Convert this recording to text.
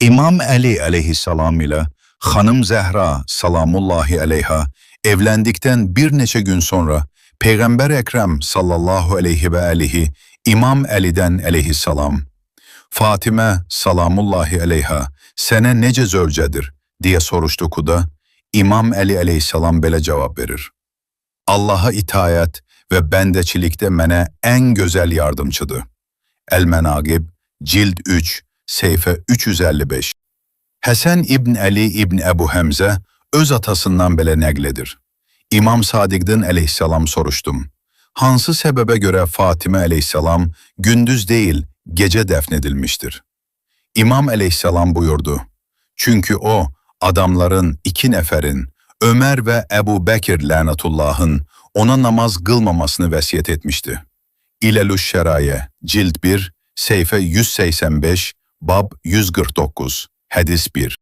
İmam Ali aleyhisselam ile Hanım Zehra salamullahi aleyha evlendikten bir neçə gün sonra Peygamber Ekrem sallallahu aleyhi ve aleyhi İmam Ali'den aleyhisselam Fatime salamullahi aleyha sene nece zövcedir diye soruştu kuda. İmam Ali aleyhisselam belə cevap verir. Allah'a itaat ve bendeçilikte mene en güzel yardımcıdır. El-Menagib, Cild 3, Seyfe 355. Həsən İbn Ali İbn Ebu Hemze öz atasından belə nəqledir. İmam Sadiq'dən aleyhisselam soruştum. Hansı sebebe göre Fatime aleyhisselam gündüz değil gece defnedilmiştir? İmam aleyhisselam buyurdu. Çünkü o adamların 2 neferin Ömer ve Ebu Bekir lanetullahın ona namaz kılmamasını vesiyet etmişti. İlelüş Şeraye, Cild 1, Seyfe 185, Bab 149, Hadis 1.